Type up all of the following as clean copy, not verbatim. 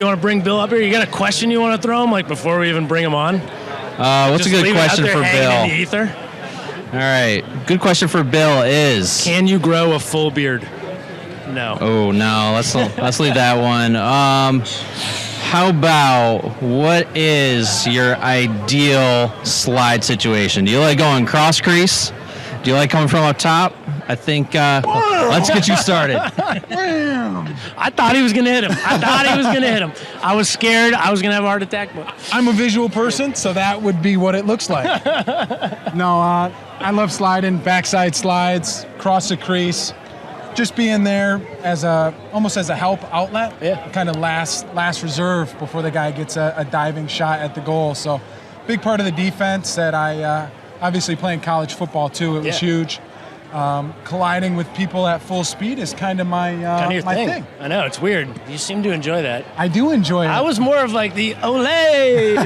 You want to bring Bill up here? You got a question you want to throw him, like before we even bring him on? What's a good question for Bill? In the ether? All right, good question for Bill is: can you grow a full beard? No. Oh no, let's leave that one. How about what is your ideal slide situation? Do you like going cross crease? Do you like coming from up top? I think let's get you started. I thought he was going to hit him. I was scared. I was going to have a heart attack. But I'm a visual person, so that would be what it looks like. No, I love sliding, backside slides, cross the crease. Just being there as almost as a help outlet, kind of last reserve before the guy gets a diving shot at the goal. So big part of the defense that I obviously playing college football too. It was huge. Colliding with people at full speed is kind of my thing. I know, it's weird. You seem to enjoy that. I do enjoy it. I was more of like the Olay,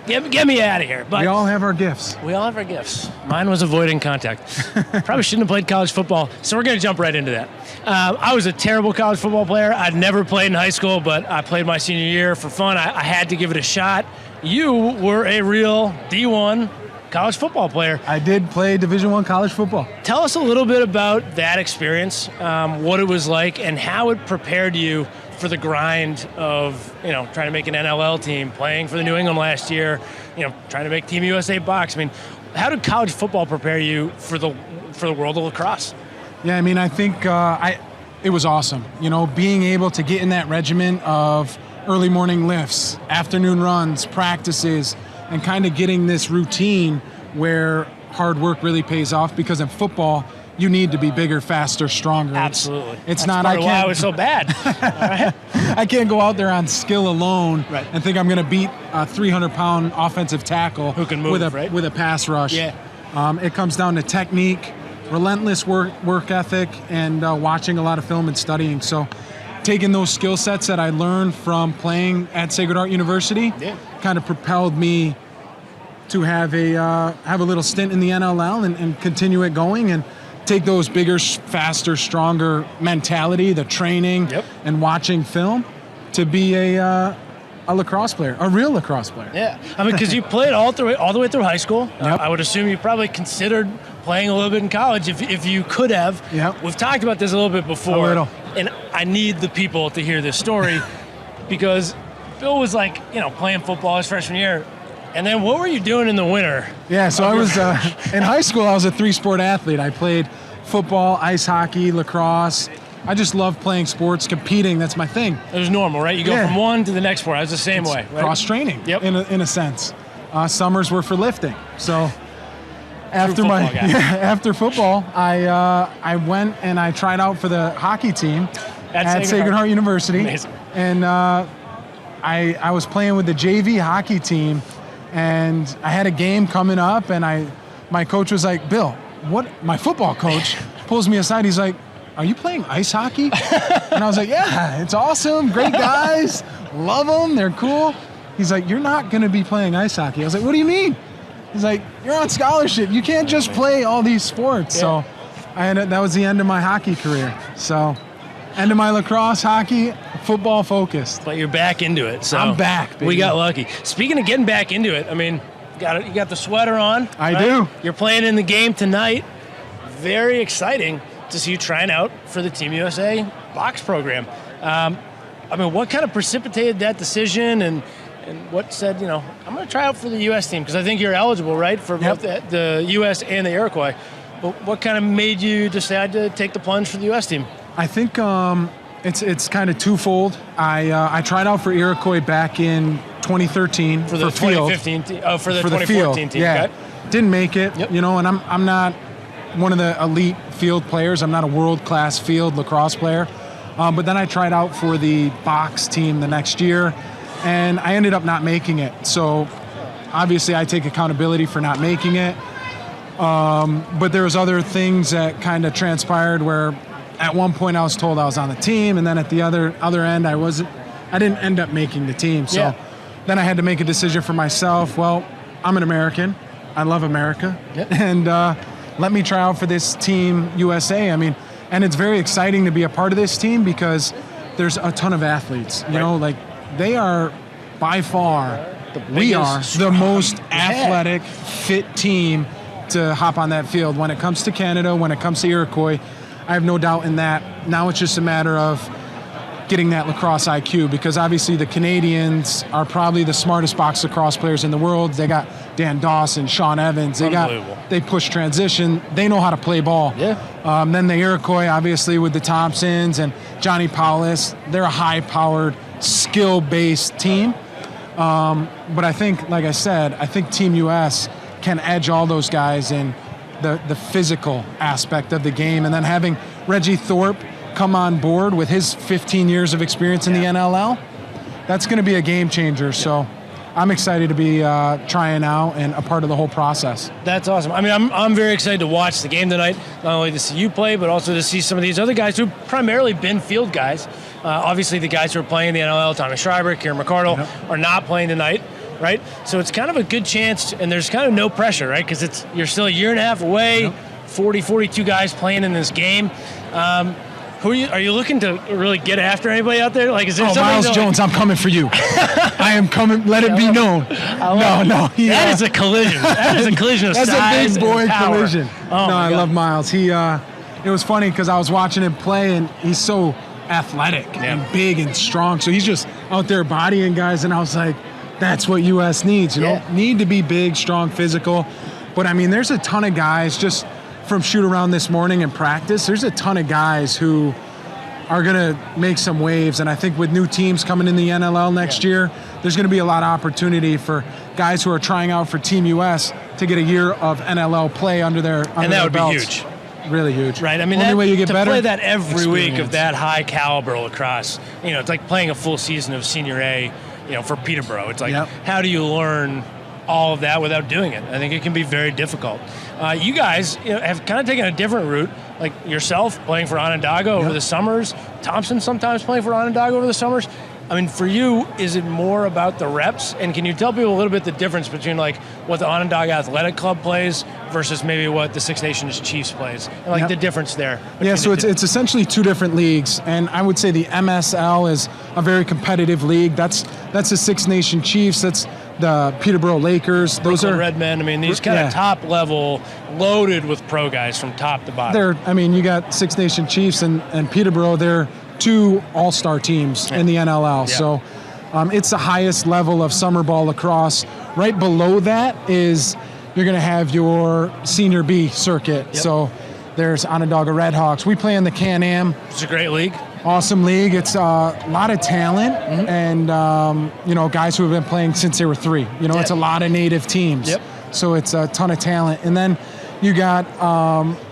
get me out of here. But we all have our gifts. Mine was avoiding contact. Probably shouldn't have played college football, so we're going to jump right into that. I was a terrible college football player. I'd never played in high school, but I played my senior year for fun. I had to give it a shot. You were a real D1 college football player. I did play Division I college football. Tell us a little bit about that experience, what it was like, and how it prepared you for the grind of, trying to make an NLL team, playing for the New England last year, trying to make Team USA box. I mean, how did college football prepare you for the world of lacrosse? Yeah, I mean, I think it was awesome. Being able to get in that regimen of early morning lifts, afternoon runs, practices, and kind of getting this routine where hard work really pays off, because in football, you need to be bigger, faster, stronger. Absolutely. It's not I can't. Why I was so bad. I can't go out there on skill alone and think I'm going to beat a 300-pound offensive tackle who can move with a pass rush. Yeah. It comes down to technique, relentless work ethic, and watching a lot of film and studying. So taking those skill sets that I learned from playing at Sacred Heart University kind of propelled me to have a little stint in the NLL and continue it going and take those bigger, faster, stronger mentality, the training and watching film to be a lacrosse player, a real lacrosse player. Yeah, I mean, because you played all the way through high school. I would assume you probably considered playing a little bit in college if you could have. We've talked about this a little bit before. A little. And I need the people to hear this story because Bill was like, playing football his freshman year. And then what were you doing in the winter? Yeah, so I was, in high school, I was a 3-sport athlete. I played football, ice hockey, lacrosse. I just love playing sports, competing. That's my thing. It was normal, right? You go from one to the next sport. I was the same way, right? Cross-training, in a sense. Summers were for lifting. So after football, I went and I tried out for the hockey team at Sacred Heart University. Amazing. And I was playing with the JV hockey team, and I had a game coming up, and my coach was like, Bill, my football coach pulls me aside. He's like, are you playing ice hockey? And I was like, yeah, it's awesome. Great guys. Love them. They're cool. He's like, you're not going to be playing ice hockey. I was like, what do you mean? He's like, you're on scholarship. You can't just play all these sports. So that was the end of my hockey career. So end of my lacrosse, hockey, football focused. But you're back into it. So I'm back, baby. We got lucky. Speaking of getting back into it, I mean, you got the sweater on. I do. You're playing in the game tonight. Very exciting to see you trying out for the Team USA box program. I mean, what kind of precipitated that decision, and what said, I'm going to try out for the U.S. team? Because I think you're eligible, right, for both the U.S. and the Iroquois. But what kind of made you decide to take the plunge for the U.S. team? I think it's kind of twofold. I tried out for Iroquois back in 2013 for the 2015 team. Oh, for the 2014 team. Yeah, okay. Didn't make it. And I'm not one of the elite field players. I'm not a world-class field lacrosse player. But then I tried out for the box team the next year, and I ended up not making it. So obviously I take accountability for not making it. But there was other things that kind of transpired where at one point I was told I was on the team, and then at the other end I didn't end up making the team. So then I had to make a decision for myself. Well, I'm an American. I love America. And let me try out for this Team USA. I mean, and it's very exciting to be a part of this team because there's a ton of athletes. You know, like they are by far, we are the most athletic, fit team to hop on that field. When it comes to Canada, when it comes to Iroquois, I have no doubt in that. Now it's just a matter of getting that lacrosse IQ, because obviously the Canadians are probably the smartest box lacrosse players in the world. They got Dan Dawson, Sean Evans. They push transition. They know how to play ball. Yeah. Then the Iroquois, obviously, with the Thompsons and Johnny Paulus, they're a high-powered, skill-based team. But I think, like I said, I think Team US can edge all those guys in the physical aspect of the game. And then having Reggie Thorpe come on board with his 15 years of experience in the NLL, that's going to be a game changer. So I'm excited to be trying out and a part of the whole process. That's awesome. I mean, I'm very excited to watch the game tonight, not only to see you play, but also to see some of these other guys who've primarily been field guys. Obviously, the guys who are playing in the NLL, Tommy Schreiber, Kieran McCardle, are not playing tonight, right? So it's kind of a good chance, and there's kind of no pressure, right? Because you're still a year and a half away, 40, 42 guys playing in this game. Who are you looking to really get after anybody out there? Like, is there Miles Jones, I'm coming for you. I am coming. Let it be known. That is a collision. That is a collision of That's size a big boy and power. collision. I love Miles. It was funny because I was watching him play, and he's so athletic and big and strong. So he's just out there bodying guys, and I was like, that's what US needs. You know, need to be big, strong, physical. But I mean, there's a ton of guys just from shoot around this morning in practice. There's a ton of guys who are going to make some waves. And I think with new teams coming in the NLL next year, there's going to be a lot of opportunity for guys who are trying out for Team US to get a year of NLL play under their belts. And that would be huge. Really huge. Right. I mean, only way you get to better, play that every week of experience. that high caliber lacrosse, you know, it's like playing a full season of Senior A, you know, for Peterborough. It's like, how do you learn all of that without doing it? I think it can be very difficult. You guys have kind of taken a different route, like yourself playing for Onondaga over the summers, Thompson sometimes playing for Onondaga over the summers. I mean, for you, is it more about the reps? And can you tell people a little bit the difference between like what the Onondaga Athletic Club plays versus maybe what the Six Nations Chiefs plays, and like the difference there? Yeah, so it's essentially two different leagues, and I would say the MSL is a very competitive league. That's the Six Nation Chiefs. That's the Peterborough Lakers. Those Brooklyn are Redmen. I mean, these kind of top level, loaded with pro guys from top to bottom. You got Six Nation Chiefs and Peterborough. They're two all-star teams in the NLL. So it's the highest level of summer ball lacrosse. Right below that is you're going to have your Senior B circuit. So there's Onondaga Redhawks. We play in the Can-Am. It's a great league. Awesome league. It's a lot of talent and, guys who have been playing since they were 3. It's a lot of native teams. So it's a ton of talent. And then you got,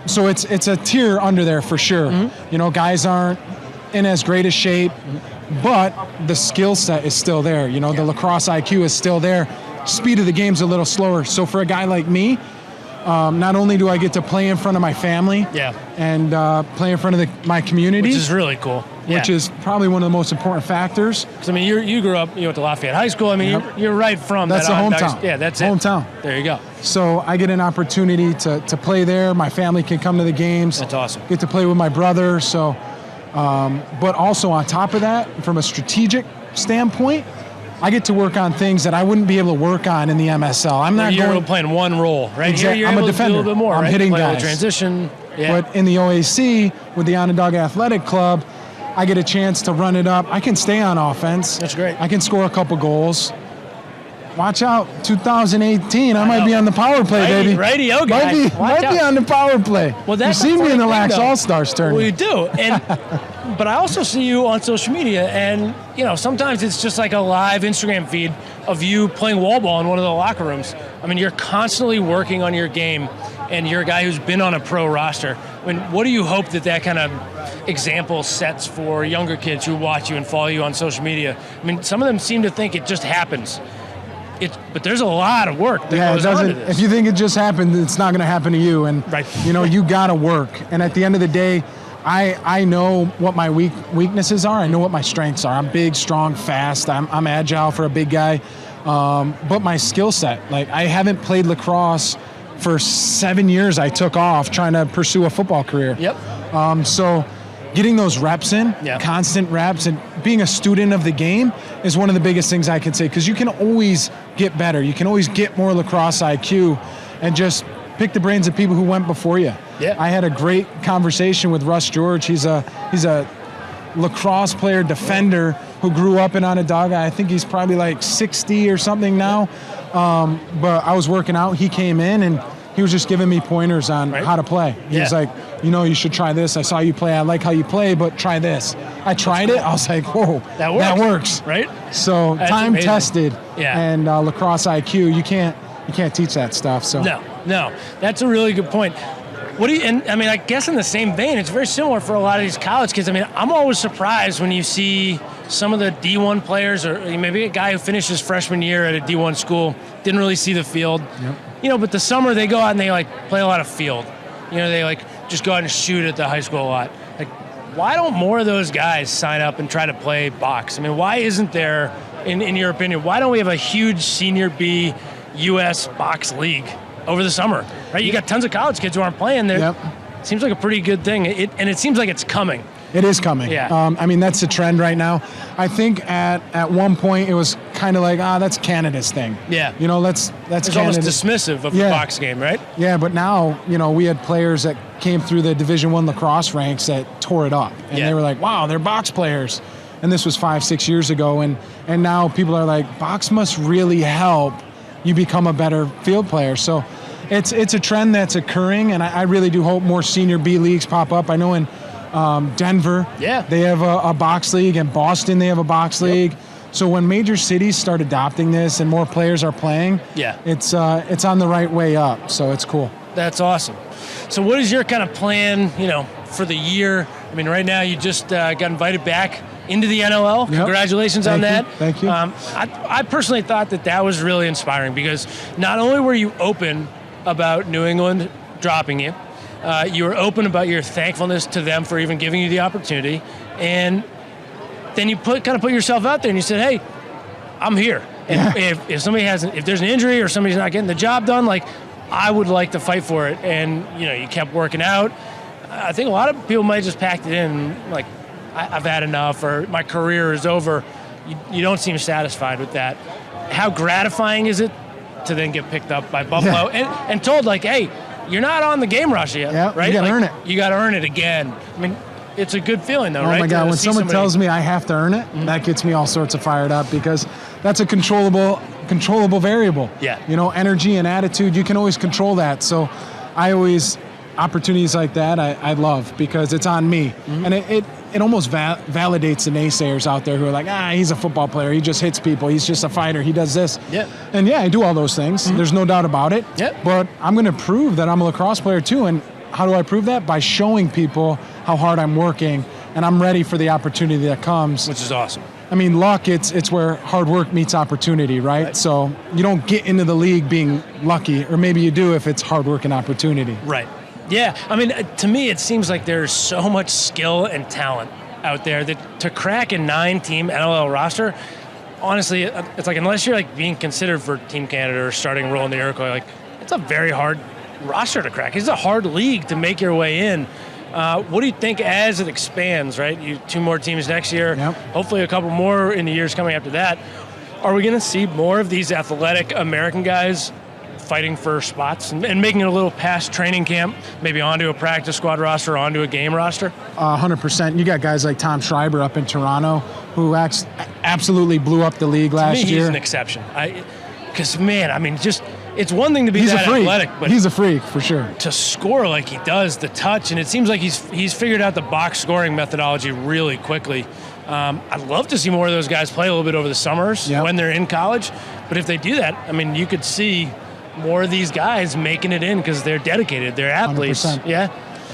so it's a tier under there for sure. Guys aren't in as great a shape, but the skill set is still there. The lacrosse IQ is still there. Speed of the game's a little slower. So for a guy like me, not only do I get to play in front of my family and play in front of my community, which is really cool, which is probably one of the most important factors. Because I mean, you grew up at the Lafayette High School. I mean, you're right from that's that the hometown. Yeah, that's it. Hometown. There you go. So I get an opportunity to play there. My family can come to the games. That's awesome. Get to play with my brother. So, but also on top of that, from a strategic standpoint, I get to work on things that I wouldn't be able to work on in the MSL. I'm not you're playing one role, right? Exactly. You're I'm able a defender. To do a little bit more, I'm hitting guys. Transition. Yeah. But in the OAC with the Onondaga Athletic Club, I get a chance to run it up. I can stay on offense. That's great. I can score a couple goals. Watch out, 2018. I might be on the power play, baby. Radio guy. Might be on the power play. Well, that's you see me in the LaxAllStars tournament. Well, you do. And but I also see you on social media, and sometimes it's just like a live Instagram feed of you playing wall ball in one of the locker rooms. I mean, you're constantly working on your game, and you're a guy who's been on a pro roster. I mean, what do you hope that kind of example sets for younger kids who watch you and follow you on social media? I mean, some of them seem to think it just happens. But there's a lot of work that goes on to this. If you think it just happened, it's not going to happen to you. And you got to work. And at the end of the day, I know what my weaknesses are. I know what my strengths are. I'm big, strong, fast. I'm agile for a big guy. But my skill set, like I haven't played lacrosse for 7 years. I took off trying to pursue a football career. Yep. So getting those reps in, constant reps, and being a student of the game is one of the biggest things I can say, because you can always get better. You can always get more lacrosse IQ and just pick the brains of people who went before you. Yeah. I had a great conversation with Russ George. He's a lacrosse player, defender, who grew up in Onondaga. I think he's probably like 60 or something now. But I was working out. He came in and he was just giving me pointers on how to play. He was like, you should try this. I saw you play. I like how you play, but try this. I tried it. I was like, whoa, that works. Right? So that's time amazing. Tested and lacrosse IQ, you can't teach that stuff. So No, that's a really good point. I guess in the same vein, it's very similar for a lot of these college kids. I mean, I'm always surprised when you see some of the D1 players, or maybe a guy who finished his freshman year at a D1 school, didn't really see the field. But the summer they go out and they play a lot of field. They just go out and shoot at the high school a lot. Why don't more of those guys sign up and try to play box? I mean, why isn't there, in your opinion, why don't we have a huge Senior B U.S. box league over the summer, right? You got tons of college kids who aren't playing there. It seems like a pretty good thing, and it seems like it's coming. It is coming. That's the trend right now. I think at one point it was kind of like, that's Canada's thing. That's it's Canada's. Almost dismissive of the box game, right? Yeah, but now, we had players that came through the Division I lacrosse ranks that tore it up. And they were like, wow, they're box players. And this was 5-6 years ago. And now people are like, box must really help you become a better field player. So it's a trend that's occurring, and I really do hope more Senior B leagues pop up. I know in Denver, they have a box league, and Boston, they have a box league. So when major cities start adopting this and more players are playing, it's on the right way up. So it's cool. That's awesome. So what is your kind of plan, for the year? I mean, right now you just got invited back into the NLL. Congratulations on that. Thank you. I personally thought that was really inspiring, because not only were you open about New England dropping you, you were open about your thankfulness to them for even giving you the opportunity, and then you put yourself out there and you said, hey, I'm here. And if somebody if there's an injury or somebody's not getting the job done, I would like to fight for it. And you kept working out. I think a lot of people might just packed it in, I've had enough, or my career is over. You don't seem satisfied with that. How gratifying is it to then get picked up by Buffalo and told, hey, you're not on the game roster yet, right? You got to earn it. You got to earn it again. I mean, it's a good feeling, though, right? Oh, my God. When someone tells me I have to earn it, that gets me all sorts of fired up, because that's a controllable variable. Energy and attitude, you can always control that. So opportunities like that, I love, because it's on me. And it almost validates the naysayers out there who are like, he's a football player. He just hits people. He's just a fighter. He does this. And I do all those things. There's no doubt about it. But I'm going to prove that I'm a lacrosse player too. And how do I prove that? By showing people how hard I'm working, and I'm ready for the opportunity that comes. Which is awesome. I mean, luck, it's where hard work meets opportunity, right? So you don't get into the league being lucky, or maybe you do if it's hard work and opportunity. Right. Yeah, I mean, to me, it seems like there's so much skill and talent out there that to crack a 9-team NLL roster, honestly, it's unless you're being considered for Team Canada or starting a role in the Iroquois, it's a very hard roster to crack. It's a hard league to make your way in. What do you think as it expands, right? 2 more teams next year, hopefully a couple more in the years coming after that. Are we going to see more of these athletic American guys fighting for spots and making it a little past training camp, maybe onto a practice squad roster, onto a game roster? 100%. You got guys like Tom Schreiber up in Toronto who absolutely blew up the league last year. He's an exception. Because, man, I mean, it's one thing to be that athletic, but he's a freak for sure. To score like he does, the touch, and it seems like he's figured out the box scoring methodology really quickly. I'd love to see more of those guys play a little bit over the summers when they're in college. But if they do that, I mean, you could see more of these guys making it in because they're dedicated. They're athletes. 100%.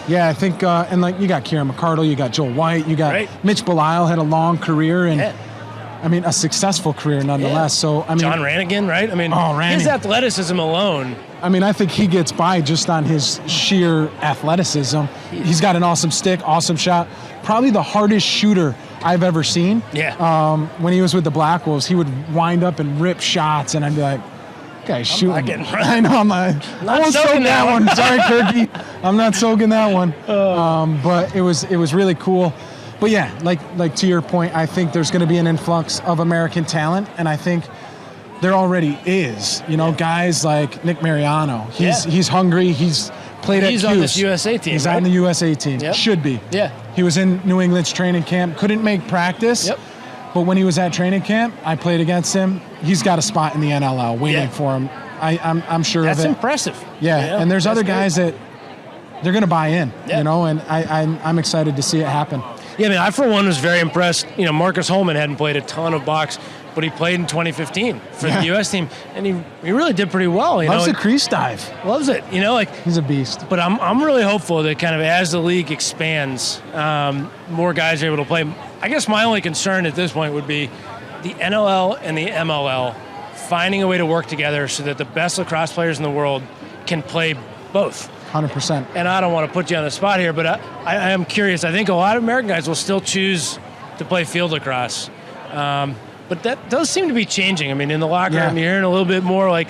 Yeah, I think, and you got Kieran McCardle, you got Joel White, you got Mitch Belisle had a long career, and I mean, a successful career nonetheless. So, I mean, John Rannigan, right? I mean, his athleticism alone. I mean, I think he gets by just on his sheer athleticism. He's got an awesome stick, awesome shot. Probably the hardest shooter I've ever seen. Yeah. When he was with the Black Wolves, he would wind up and rip shots, and I'd be like, guy's shooting. not getting right. I know. I won't soak that one. Sorry, Kirky. I'm not soaking that one. But it was really cool. But yeah, like to your point, I think there's going to be an influx of American talent, and I think there already is. You know, guys like Nick Mariano. He's hungry. He's played at He's Cuse. on this USA team. He's right? on the USA team. Yep. Should be. Yeah. He was in New England's training camp. Couldn't make practice. Yep. But when he was at training camp, I played against him. He's got a spot in the NLL waiting for him. I'm sure That's of it. impressive. Yeah. And there's other guys that they're going to buy in. Yeah. You know, and I'm excited to see it happen. Yeah, I mean, I for one was very impressed. You know, Marcus Holman hadn't played a ton of box, but he played in 2015 for the U.S. team, and he really did pretty well. Loves the crease dive. Loves it. You know, like he's a beast. But I'm really hopeful that kind of as the league expands, more guys are able to play. I guess my only concern at this point would be the NLL and the MLL finding a way to work together so that the best lacrosse players in the world can play both. 100%. And I don't want to put you on the spot here, but I am curious. I think a lot of American guys will still choose to play field lacrosse. But that does seem to be changing. I mean, in the locker room, you're hearing a little bit more like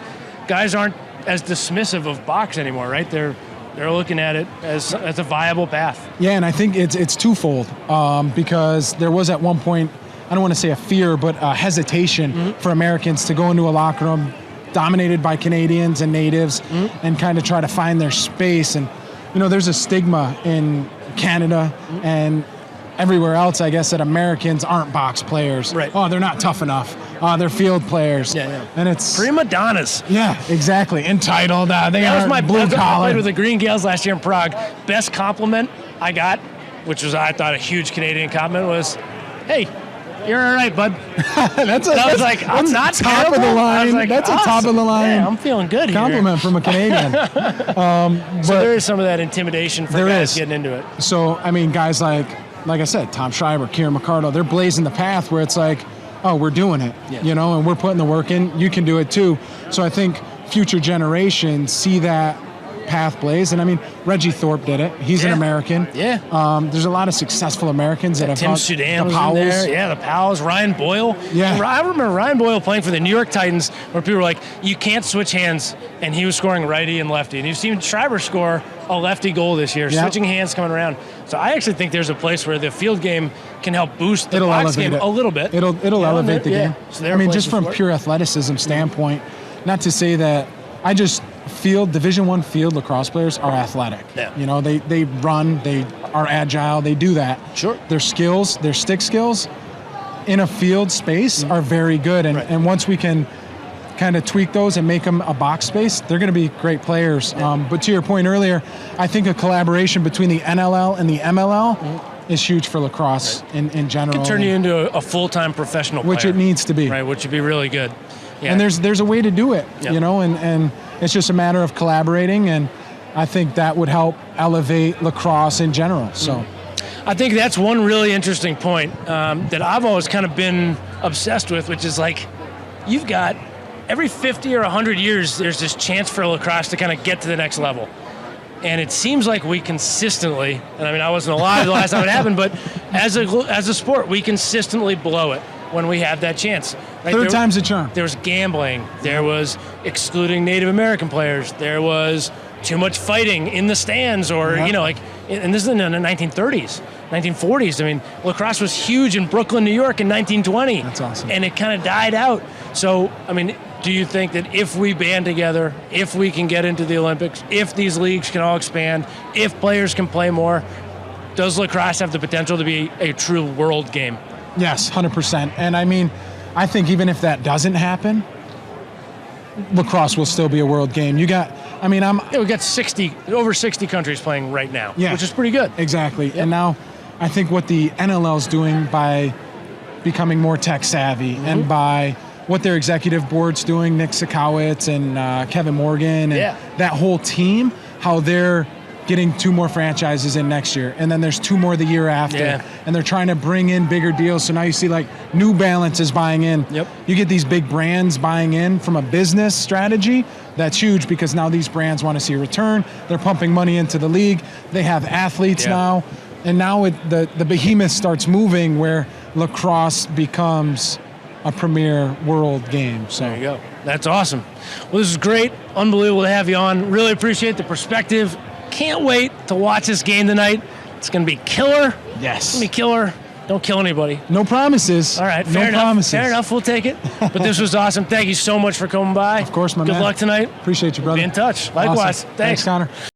guys aren't as dismissive of box anymore, right? They're looking at it as a viable path. Yeah, and I think it's twofold because there was at one point, I don't want to say a fear, but a hesitation for Americans to go into a locker room dominated by Canadians and natives and kind of try to find their space. And, you know, there's a stigma in Canada and everywhere else, I guess, that Americans aren't box players. Right. Oh, they're not tough enough. They're field players. Yeah. And it's prima donnas. Yeah, exactly. Entitled. They are my blue collar. I played with the Green Gales last year in Prague. Best compliment I got, which was I thought a huge Canadian compliment, was, "Hey, you're all right, bud." I was like, I'm not top terrible. of the line. I was like, that's awesome. a top of the line. Yeah, I'm feeling good here. Compliment from a Canadian. So there is some of that intimidation for guys getting into it. So, I mean, guys like I said, Tom Schreiber, Kieran McCardle, they're blazing the path where it's like, oh, we're doing it, you know, and we're putting the work in. You can do it too. So I think future generations see that path blaze. And I mean, Reggie Thorpe did it. He's an American. Yeah. There's a lot of successful Americans that have Tim Sudan was in there. Yeah, the Powells, Ryan Boyle. Yeah. I remember Ryan Boyle playing for the New York Titans where people were like, you can't switch hands, and he was scoring righty and lefty. And you've seen Schreiber score a lefty goal this year, switching hands coming around. So I actually think there's a place where the field game can help boost the box game a little bit. It'll elevate the game. So I mean, just from pure athleticism standpoint, not to say that Division I field lacrosse players are athletic. Yeah. You know, they run, they are agile, they do that. Sure. Their skills, their stick skills in a field space are very good. And once we can kind of tweak those and make them a box space, they're going to be great players. Yeah. But to your point earlier, I think a collaboration between the NLL and the MLL is huge for lacrosse in general. It can turn you into a full-time professional player. Which it needs to be. Right, which would be really good. Yeah. And there's a way to do it, you know, and it's just a matter of collaborating, and I think that would help elevate lacrosse in general. So, I think that's one really interesting point that I've always kind of been obsessed with, which is like, you've got every 50 or 100 years, there's this chance for lacrosse to kind of get to the next level. And it seems like we consistently, and I mean, I wasn't alive the last time it happened, but as a sport, we consistently blow it when we have that chance. Right? Third time's a charm. There was gambling. There was excluding Native American players. There was too much fighting in the stands, or, you know, like, and this is in the 1930s, 1940s. I mean, lacrosse was huge in Brooklyn, New York in 1920. That's awesome. And it kind of died out. So, I mean, do you think that if we band together, if we can get into the Olympics, if these leagues can all expand, if players can play more, does lacrosse have the potential to be a true world game? Yes, 100%. And I mean, I think even if that doesn't happen, lacrosse will still be a world game. We got over 60 countries playing right now, which is pretty good. Exactly. Yep. And now I think what the NLL is doing by becoming more tech savvy and by what their executive board's doing, Nick Sikowitz and Kevin Morgan and that whole team, how they're getting 2 more franchises in next year, and then there's 2 more the year after, and they're trying to bring in bigger deals. So now you see like New Balance is buying in. You get these big brands buying in from a business strategy. That's huge because now these brands want to see a return. They're pumping money into the league. They have athletes now, and now the behemoth starts moving where lacrosse becomes a premier world game. So There you go. That's awesome. Well, this is great. Unbelievable to have you on. Really appreciate the perspective. Can't wait to watch this game tonight. It's going to be killer. Yes. It's going to be killer. Don't kill anybody. No promises. All right, no fair enough. promises. Fair enough. We'll take it. But this was awesome. Thank you so much for coming by. Of course, my Good man. luck tonight. Appreciate you, brother. Be in touch. Likewise. Awesome. Thanks. Connor.